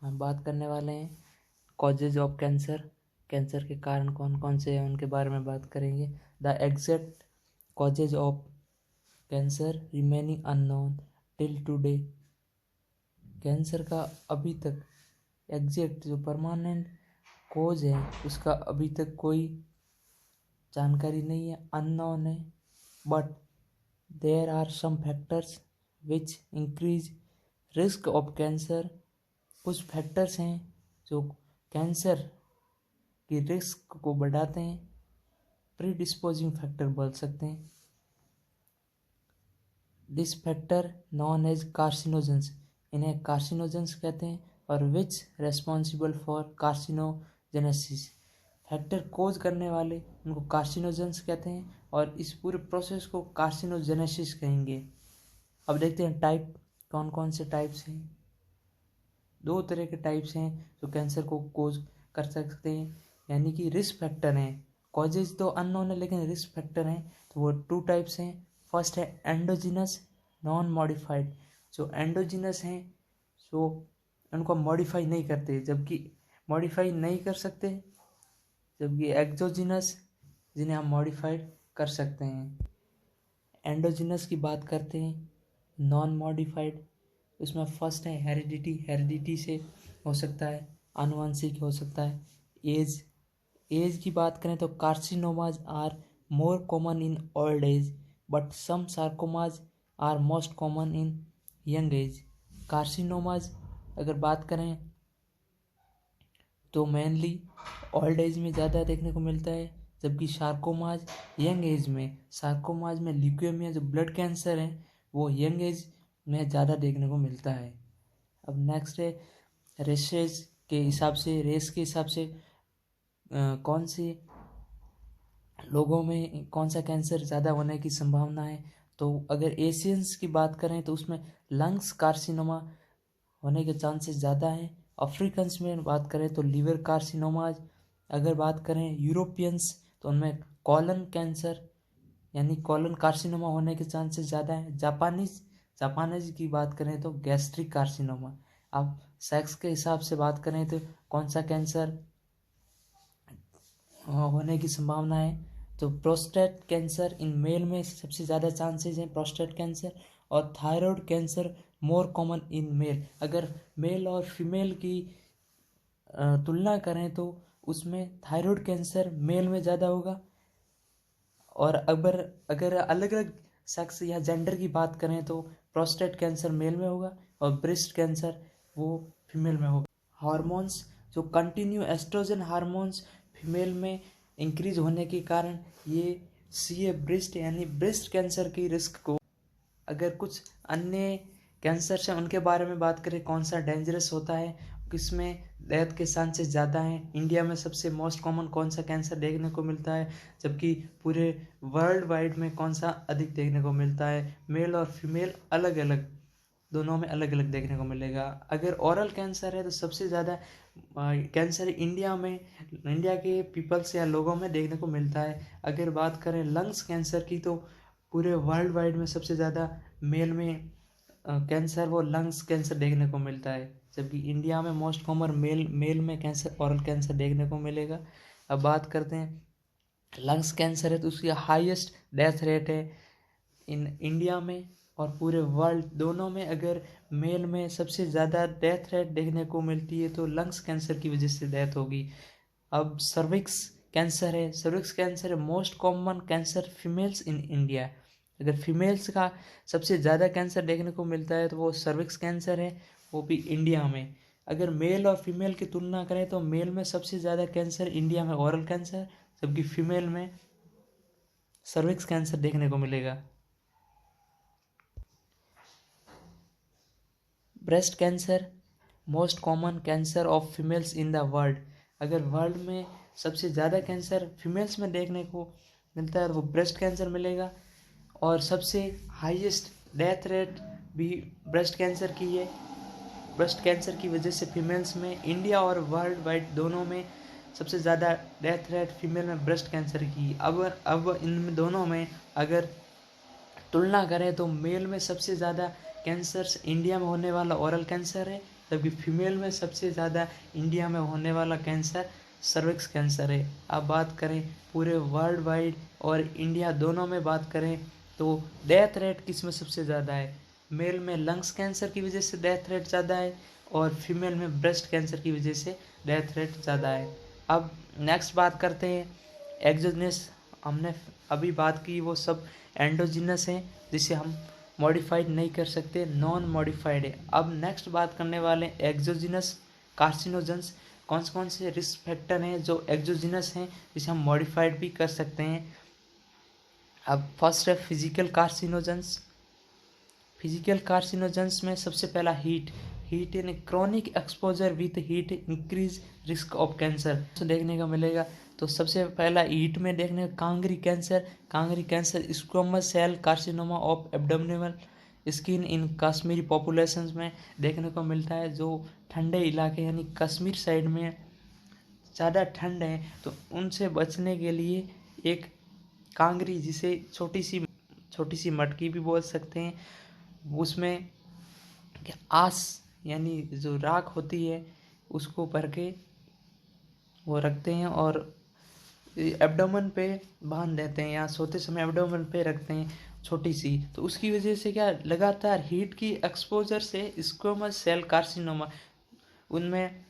हम बात करने वाले हैं कॉजेज ऑफ कैंसर। कैंसर के कारण कौन कौन से हैं उनके बारे में बात करेंगे। The exact causes of cancer remaining unknown till today. Cancer का अभी तक एग्जैक्ट जो परमानेंट कोज है उसका अभी तक कोई जानकारी नहीं है, अननोन है। But there are some factors which increase risk of cancer. कुछ फैक्टर्स हैं जो कैंसर की रिस्क को बढ़ाते हैं, प्रीडिस्पोजिंग फैक्टर बोल सकते हैं। This factor known as carcinogens, इन्हें कार्सिनोजेंस कहते हैं, और which responsible for carcinogenesis. Factor cause करने वाले उनको कार्सिनोजेंस कहते हैं और इस पूरे प्रोसेस को कार्सिनोजेनेसिस कहेंगे। अब देखते हैं टाइप, कौन कौन से टाइप्स हैं। दो तरह के टाइप्स हैं जो कैंसर को कोज कर सकते हैं, यानी कि रिस्क फैक्टर हैं। कॉजेज तो अननोन है लेकिन रिस्क फैक्टर हैं, तो वो टू टाइप्स हैं। फर्स्ट है एंडोजिनस नॉन मॉडिफाइड। जो एंडोजिनस हैं जो उनको मॉडिफाई नहीं करते, जबकि मॉडिफाई नहीं कर सकते, जबकि एक्सोजिनस जिन्हें हम मॉडिफाइड कर सकते हैं। एंडोजिनस की बात करते हैं, नॉन मॉडिफाइड। उसमें फर्स्ट है हेरिडिटी, हेरिडिटी से हो सकता है, आनुवंशिक हो सकता है। एज, एज की बात करें तो carcinomas are more common in old age but some sarcomas are most common in young age. Carcinomas अगर बात करें तो मेनली ओल्ड एज में ज़्यादा देखने को मिलता है, जबकि सार्कोमाज यंग एज में। सार्कोमाज में ल्यूकेमिया जो ब्लड कैंसर है वो यंग एज में ज़्यादा देखने को मिलता है। अब नेक्स्ट है रेसेस के हिसाब से, रेस के हिसाब से कौन से लोगों में कौन सा कैंसर ज़्यादा होने की संभावना है। तो अगर एशियंस की बात करें तो उसमें लंग्स कार्सिनोमा होने के चांसेस ज़्यादा हैं। अफ्रीकन्स में बात करें तो लीवर कार्सिनोमाज। अगर बात करें यूरोपियंस तो उनमें कॉलन कैंसर यानी कॉलन कार्सिनोमा होने के चांसेस ज़्यादा हैं। जापानीज की बात करें तो गैस्ट्रिक कार्सिनोमा। अब सेक्स के हिसाब से बात करें तो कौन सा कैंसर होने की संभावना है, तो प्रोस्टेट कैंसर इन मेल में सबसे ज़्यादा चांसेस हैं प्रोस्टेट कैंसर, और thyroid cancer more common in male. अगर मेल और फीमेल की तुलना करें तो उसमें थायराइड कैंसर मेल में ज़्यादा होगा, और अगर अलग अलग सेक्स या जेंडर की बात करें तो प्रोस्टेट कैंसर मेल में होगा और ब्रेस्ट कैंसर वो फीमेल में होगा। हार्मोन्स, जो कंटिन्यू एस्ट्रोजन हार्मोन्स फीमेल में इंक्रीज होने के कारण ये सी ब्रेस्ट यानी ब्रेस्ट कैंसर की रिस्क को। अगर कुछ अन्य कैंसर हैं उनके बारे में बात करें, कौन सा डेंजरस होता है, किसमें डेथ के चांसेस ज़्यादा हैं। इंडिया में सबसे मोस्ट कॉमन कौन सा कैंसर देखने को मिलता है, जबकि पूरे वर्ल्ड वाइड में कौन सा अधिक देखने को मिलता है। मेल और फीमेल अलग अलग, दोनों में अलग अलग देखने को मिलेगा। अगर ओरल कैंसर है तो सबसे ज़्यादा कैंसर इंडिया में, इंडिया के पीपल्स या लोगों में देखने को मिलता है। अगर बात करें लंग्स कैंसर की तो पूरे वर्ल्ड वाइड में सबसे ज़्यादा मेल में कैंसर वो लंग्स कैंसर देखने को मिलता है, जबकि इंडिया में मोस्ट कॉमन मेल में कैंसर ओरल कैंसर देखने को मिलेगा। अब बात करते हैं लंग्स कैंसर है तो उसकी हाईएस्ट डेथ रेट है इन इंडिया में और पूरे वर्ल्ड दोनों में। अगर मेल में सबसे ज़्यादा डेथ रेट देखने को मिलती है तो लंग्स कैंसर की वजह से डेथ होगी। अब सर्विक्स कैंसर है, सर्विक्स कैंसर है most common cancer females in India. अगर फीमेल्स का सबसे ज़्यादा कैंसर देखने को मिलता है तो वो सर्विक्स कैंसर है, वो भी इंडिया में। अगर मेल और फीमेल की तुलना करें तो मेल में सबसे ज़्यादा कैंसर इंडिया में ओरल कैंसर, जबकि फीमेल में सर्विक्स कैंसर देखने को मिलेगा। Breast cancer most common cancer of females in the world. अगर वर्ल्ड में सबसे ज़्यादा कैंसर फीमेल्स में देखने को मिलता है तो वो ब्रेस्ट कैंसर मिलेगा, और सबसे हाईएस्ट डेथ रेट भी ब्रेस्ट कैंसर की है। ब्रेस्ट कैंसर की वजह से फीमेल्स में इंडिया और वर्ल्ड वाइड दोनों में सबसे ज़्यादा डेथ रेट फीमेल में ब्रेस्ट कैंसर की। अब इन दोनों में अगर तुलना करें तो मेल में सबसे ज़्यादा कैंसर्स इंडिया में होने वाला ओरल कैंसर है, जबकि फीमेल में सबसे ज़्यादा इंडिया में होने वाला कैंसर सर्विक्स कैंसर है। अब बात करें पूरे वर्ल्ड वाइड और इंडिया दोनों में बात करें तो डेथ रेट किस में सबसे ज़्यादा है? मेल में लंग्स कैंसर की वजह से डेथ रेट ज़्यादा है और फीमेल में ब्रेस्ट कैंसर की वजह से डेथ रेट ज़्यादा है। अब नेक्स्ट बात करते हैं एक्सोजेनस। हमने अभी बात की वो सब एंडोजिनस हैं जिसे हम मॉडिफाइड नहीं कर सकते, नॉन मॉडिफाइड है। अब नेक्स्ट बात करने वाले एक्सोजिनस कार्सिनोजेंस। कौन से रिस्क फैक्टर हैं जो एक्सोजिनस हैं जिसे हम मॉडिफाइड भी कर सकते हैं। अब फर्स्ट है फिजिकल कार्सिनोजेंस। फिजिकल कार्सिनोजेंस में सबसे पहला हीट यानी chronic exposure with heat increase risk of cancer तो देखने को मिलेगा। तो सबसे पहला हीट में देखने को Kangri cancer squamous cell carcinoma of abdominal skin in Kashmiri populations में देखने को मिलता है। जो ठंडे इलाके यानी कश्मीर साइड में ज़्यादा ठंड है तो उनसे बचने के लिए एक कांगरी, जिसे छोटी सी मटकी भी बोल सकते हैं, उसमें आस यानी जो राख होती है उसको भर के वो रखते हैं और एब्डोमेन पे बांध देते हैं या सोते समय एब्डोमेन पे रखते हैं छोटी सी। तो उसकी वजह से क्या लगातार हीट की एक्सपोजर से स्क्वोमस सेल कार्सिनोमा उनमें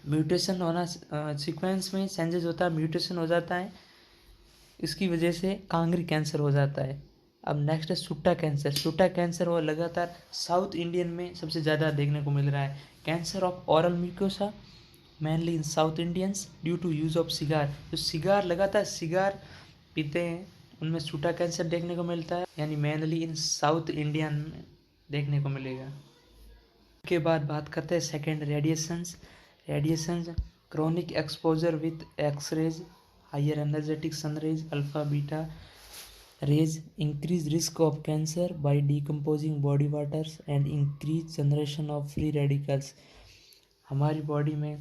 म्यूटेशन होना, सीक्वेंस में चेंजेस होता है, म्यूटेशन हो जाता है, इसकी वजह से कांगरी कैंसर हो जाता है। अब नेक्स्ट है सुट्टा कैंसर वो लगातार साउथ इंडियन में सबसे ज़्यादा देखने को मिल रहा है। Cancer of oral mucosa mainly in South Indians due to use of cigar. जो लगातार सिगार पीते हैं उनमें सुट्टा कैंसर देखने को मिलता है, यानी मेनली इन साउथ इंडियन में देखने को मिलेगा। के बाद बात करते हैं second radiations chronic exposure with X-rays, higher energetic sun rays, alpha beta rays increase risk of cancer by decomposing body waters and increase generation of free radicals. हमारी बॉडी में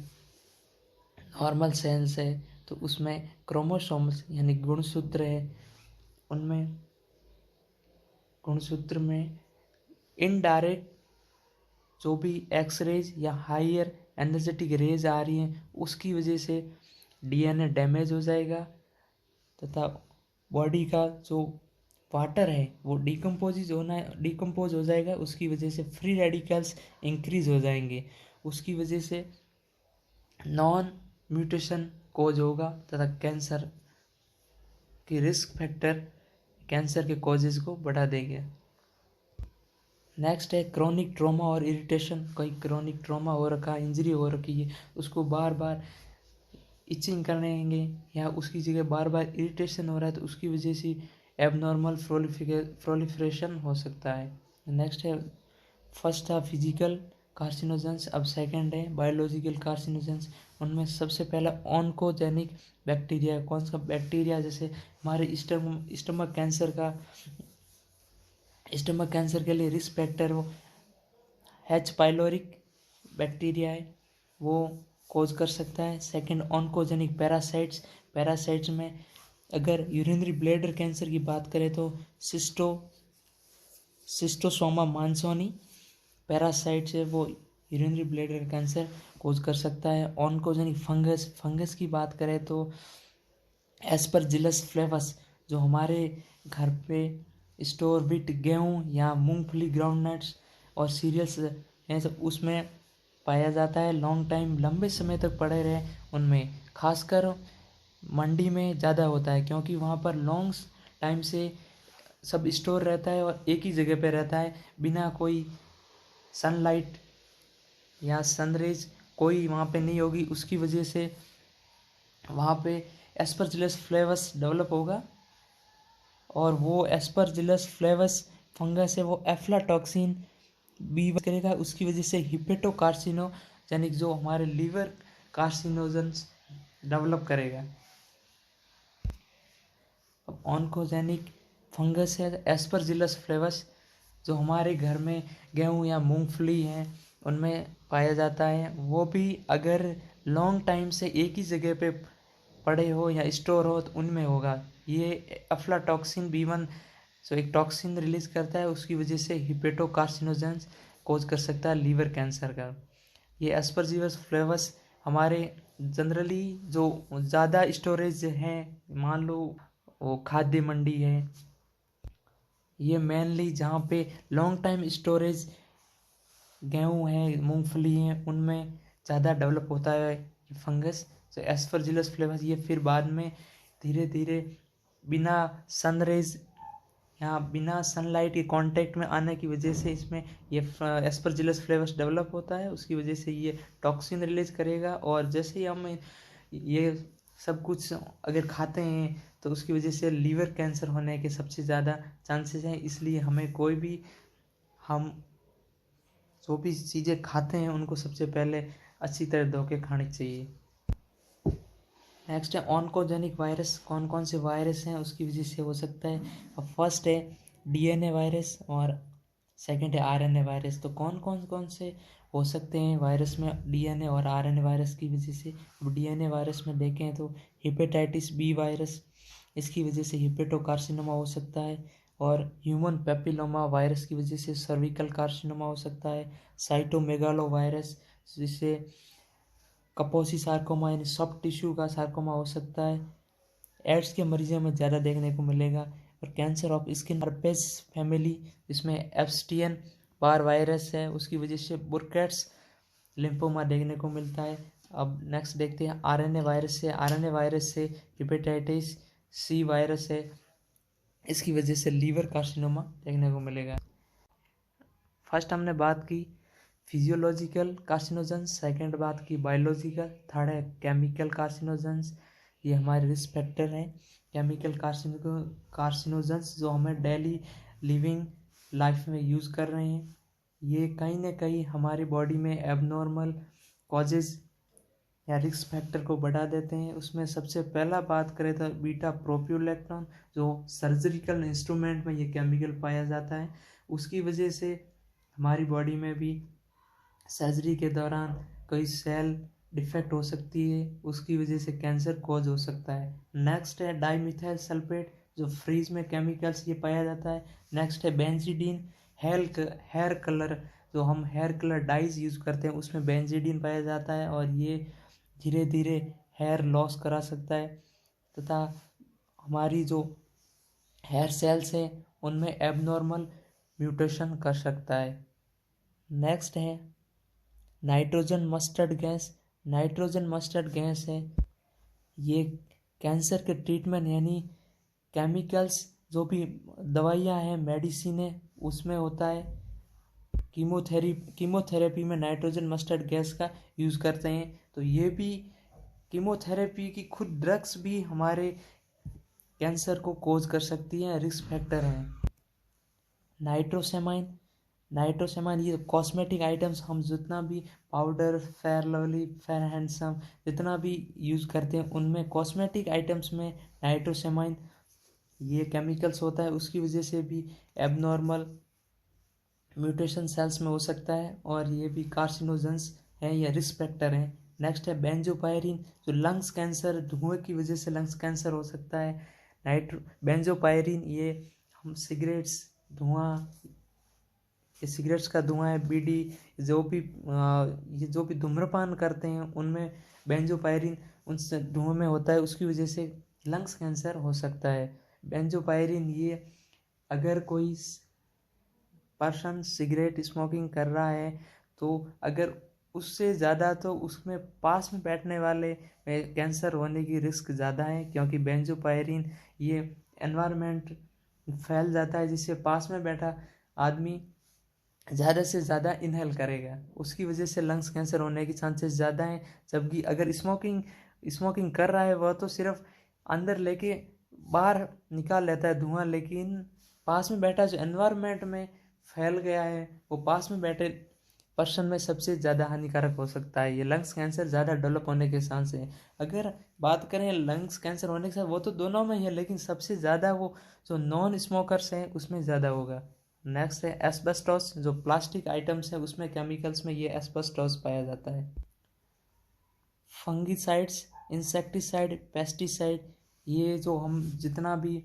नॉर्मल सेल्स है तो उसमें क्रोमोसोम्स यानी गुणसूत्र है, उनमें गुणसूत्र में इनडायरेक्ट जो भी एक्स-रेज या हायर एनर्जेटिक रेज आ रही हैं उसकी वजह से डीएनए डैमेज हो जाएगा तथा बॉडी का जो वाटर है वो डिकम्पोज हो जाएगा। उसकी वजह से फ्री रेडिकल्स इंक्रीज हो जाएंगे, उसकी वजह से नॉन म्यूटेशन कोज होगा तथा कैंसर की रिस्क फैक्टर कैंसर के कॉजेज को बढ़ा देंगे। नेक्स्ट है क्रोनिक ट्रॉमा और इरिटेशन। कोई क्रोनिक ट्रॉमा हो रखा, इंजरी हो रखी है, उसको बार बार इचिंग करेंगे या उसकी जगह बार बार इरिटेशन हो रहा है तो उसकी वजह से एबनॉर्मल प्रोलिफरेशन हो सकता है। नेक्स्ट है फर्स्ट था फिजिकल कार्सिनोजेंस, अब सेकंड है बायोलॉजिकल कार्सिनोजेंस। उनमें सबसे पहला ऑन्कोजेनिक बैक्टीरिया। कौन सा बैक्टीरिया? जैसे हमारे स्टमक कैंसर के लिए रिस्क फैक्टर वो एच पाइलोरिक बैक्टीरिया है, वो कोज कर सकता है। सेकंड ऑन्कोजेनिक पैरासाइट्स में अगर यूरिनरी ब्लैडर कैंसर की बात करें तो सिस्टोसोमा मानसोनी पैरासाइट से वो यूरिनरी ब्लैडर कैंसर कोज कर सकता है। ऑन्कोजेनिक फंगस की बात करें तो एस्परजिलस फ्लेवस, जो हमारे घर पे स्टोर बिट गेहूँ या मूंगफली, ग्राउंडनट्स और सीरियल्स हैं सब उसमें पाया जाता है। लॉन्ग टाइम लंबे समय तक पड़े रहे उनमें, खासकर मंडी में ज़्यादा होता है क्योंकि वहाँ पर लॉन्ग टाइम से सब स्टोर रहता है और एक ही जगह पे रहता है, बिना कोई सनलाइट या सनरेज कोई वहाँ पे नहीं होगी, उसकी वजह से वहाँ पे एस्परजिलस फ्लेवस डेवलप होगा और वो एस्परजिलस फ्लेवस फंगस है वो एफ्लाटॉक्सिन बी करेगा, उसकी वजह से हिपेटोकार्सिनोजेनिक जो हमारे लीवर कार्सिनोजेंस डेवलप करेगा। अब ऑन्कोजेनिक फंगस है एस्परजिलस फ्लेवस, जो हमारे घर में गेहूँ या मूंगफली हैं उनमें पाया जाता है। वो भी अगर लॉन्ग टाइम से एक ही जगह पे पड़े हो या स्टोर हो तो उनमें होगा। ये अफ्लाटॉक्सिन B1 जो एक टॉक्सिन रिलीज करता है उसकी वजह से हिपेटोकार्सिनोजेंस कोज कर सकता है लीवर कैंसर का। ये एस्परजिलस फ्लेवस हमारे जनरली जो ज़्यादा स्टोरेज है, मान लो वो खाद्य मंडी है, ये मेनली जहाँ पे लॉन्ग टाइम स्टोरेज गेहूँ है, मूंगफली है, उनमें ज़्यादा डेवलप होता है ये फंगस। तो एस्परजिलस फ्लेवस ये फिर बाद में धीरे धीरे बिना सनरेज या बिना सनलाइट के कांटेक्ट में आने की वजह से इसमें ये एस्परजिलस फ्लेवस डेवलप होता है। उसकी वजह से ये टॉक्सिन रिलीज करेगा, और जैसे ही हम ये सब कुछ अगर खाते हैं तो उसकी वजह से लीवर कैंसर होने के सबसे ज़्यादा चांसेस हैं। इसलिए हमें कोई भी हम जो भी चीज़ें खाते हैं उनको सबसे पहले अच्छी तरह धो के खानी चाहिए। नेक्स्ट है ऑन्कोजेनिक वायरस। कौन कौन से वायरस हैं उसकी वजह से हो सकता है। अब फर्स्ट है डीएनए वायरस और सेकंड है आरएनए वायरस। तो कौन कौन कौन से हो सकते हैं वायरस में डीएनए और आरएनए वायरस की वजह से। अब डीएनए वायरस में देखें तो हेपेटाइटिस बी वायरस, इसकी वजह से हिपेटो कार्सिनोमा हो सकता है। और ह्यूमन पेपिलोमा वायरस की वजह से सर्विकल कार्सिनोमा हो सकता है। साइटोमेगालो वायरस जिससे कपोसी सार्कोमा यानी सॉफ्ट टिश्यू का सार्कोमा हो सकता है। एड्स के मरीजों में ज़्यादा देखने को मिलेगा। और cancer of skin herpes family जिसमें एब्स्टियन बार वायरस है, उसकी वजह से बुरकेट्स लिम्फोमा देखने को मिलता है। अब नेक्स्ट देखते हैं आरएनए वायरस से। आरएनए वायरस से हेपेटाइटिस सी वायरस है, इसकी वजह से लीवर कार्सिनोमा देखने को मिलेगा। फर्स्ट हमने बात की फिजियोलॉजिकल कार्सिनोजेंस, सेकंड बात की बायोलॉजिकल, थर्ड है केमिकल कार्सिनोजेंस। ये हमारे रिस्क फैक्टर हैं। केमिकल कार्सिनोजेंस जो हमें डेली लिविंग लाइफ में यूज़ कर रहे हैं, ये कहीं ना कहीं हमारी बॉडी में एबनॉर्मल कॉजेज या रिस्क फैक्टर को बढ़ा देते हैं। उसमें सबसे पहला बात करें तो बीटा प्रोपियोलैक्टोन, जो सर्जिकल इंस्ट्रूमेंट में ये केमिकल पाया जाता है, उसकी वजह से हमारी बॉडी में भी सर्जरी के दौरान कोई सेल डिफेक्ट हो सकती है, उसकी वजह से कैंसर कॉज हो सकता है। नेक्स्ट है डाइमिथाइल सल्फेट, जो फ्रीज में केमिकल्स ये पाया जाता है। नेक्स्ट है बेंजीडीन, हेयर कलर, जो हम हेयर कलर डाइज यूज़ करते हैं उसमें बेंजीडीन पाया जाता है, और ये धीरे धीरे हेयर लॉस करा सकता है तथा हमारी जो हेयर सेल्स हैं उनमें एबनॉर्मल म्यूटेशन कर सकता है। नेक्स्ट है nitrogen mustard gas. Nitrogen mustard gas है, ये कैंसर के ट्रीटमेंट यानी केमिकल्स जो भी दवाइयाँ हैं, मेडिसिन है, उसमें होता है। कीमोथेरेपी में नाइट्रोजन मस्टर्ड गैस का यूज़ करते हैं। तो ये भी कीमोथेरेपी की खुद ड्रग्स भी हमारे कैंसर को कोज कर सकती हैं, रिस्क फैक्टर हैं। नाइट्रोसेमाइन ये कॉस्मेटिक आइटम्स हम जितना भी powder, fair lovely, fair handsome जितना भी यूज़ करते हैं उनमें कॉस्मेटिक आइटम्स में नाइट्रोसेमाइन ये केमिकल्स होता है, उसकी वजह से भी एबनॉर्मल म्यूटेशन सेल्स में हो सकता है, और ये भी कार्सिनोजेंस है या रिस्क फैक्टर है। नेक्स्ट है बेंजोपायरिन, जो लंग्स कैंसर, धुएं की वजह से लंग्स कैंसर हो सकता है। बेंजोपायरिन ये हम सिगरेट्स धुआं, ये सिगरेट्स का धुआं है, बीड़ी, ये जो भी धूम्रपान करते हैं उनमें बेंजोपायरिन उनसे धुएं में होता है, उसकी वजह से लंग्स कैंसर हो सकता है। बेंजोपायरिन ये अगर कोई पर्सन सिगरेट स्मोकिंग कर रहा है तो अगर उससे ज़्यादा तो उसमें पास में बैठने वाले में कैंसर होने की रिस्क ज़्यादा है, क्योंकि बेंजोपायरिन ये एनवायरनमेंट फैल जाता है जिससे पास में बैठा आदमी ज़्यादा से ज़्यादा इनहेल करेगा, उसकी वजह से लंग्स कैंसर होने के चांसेस ज़्यादा हैं। जबकि अगर स्मोकिंग कर रहा है वह तो सिर्फ अंदर लेके बाहर निकाल लेता है धुआं, लेकिन पास में बैठा जो एनवायरनमेंट में फैल गया है वो पास में बैठे पर्सन में सबसे ज़्यादा हानिकारक हो सकता है। ये लंग्स कैंसर ज़्यादा डेवलप होने के चांस है। अगर बात करें लंग्स कैंसर होने के साथ वो तो दोनों में ही है, लेकिन सबसे ज़्यादा वो जो नॉन स्मोकर्स हैं उसमें ज़्यादा होगा। नेक्स्ट है एस्बेस्टोस, जो प्लास्टिक आइटम्स है उसमें केमिकल्स में ये एस्बेस्टोस पाया जाता है। फंगिसाइड्स, इंसेक्टिसाइड, पेस्टिसाइड, ये जो हम जितना भी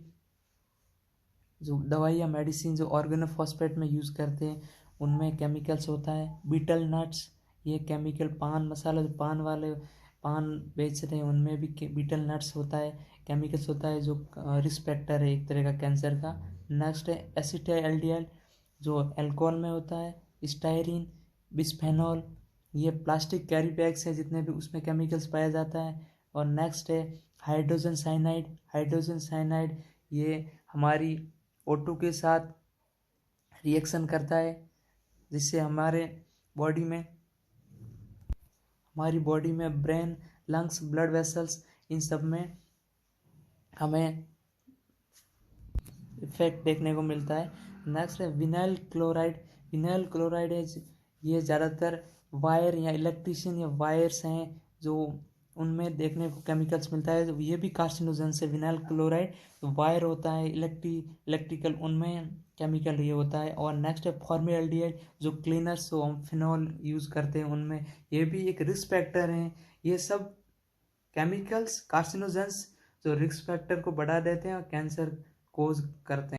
जो दवाई या मेडिसिन जो ऑर्गेनोफॉस्फेट में यूज़ करते हैं उनमें केमिकल्स होता है। बीटल नट्स, ये केमिकल पान मसाला, जो पान वाले पान बेच रहे हैं उनमें भी बीटल नट्स होता है, केमिकल्स होता है जो रिस्क फैक्टर है एक तरह का कैंसर का। नेक्स्ट है एसिटाइलडिहाइड जो अल्कोहल में होता है। स्टायरीन, बिस्फेनॉल, ये प्लास्टिक कैरी बैग्स है जितने भी, उसमें केमिकल्स पाया जाता है। और नेक्स्ट है हाइड्रोजन साइनाइड। हाइड्रोजन साइनाइड ये हमारी O2 के साथ रिएक्शन करता है, जिससे हमारी बॉडी में ब्रेन, लंग्स, ब्लड वेसल्स, इन सब में हमें इफेक्ट देखने को मिलता है। नेक्स्ट है विनाइल क्लोराइड। विनाइल क्लोराइड है ये ज़्यादातर वायर या इलेक्ट्रिशियन या वायर्स हैं जो उनमें देखने को केमिकल्स मिलता है, ये भी कार्सिनोजन से। विनाइल क्लोराइड वायर होता है, इलेक्ट्रिकल, उनमें केमिकल ये होता है। और नेक्स्ट है फॉर्मल्डिहाइड जो क्लीनर्स जो हम फिनॉल यूज़ करते हैं उनमें, ये भी एक रिस्क फैक्टर हैं। ये सब केमिकल्स कार्सिनोजेंस जो रिस्क फैक्टर को बढ़ा देते हैं और कैंसर कोज करते हैं।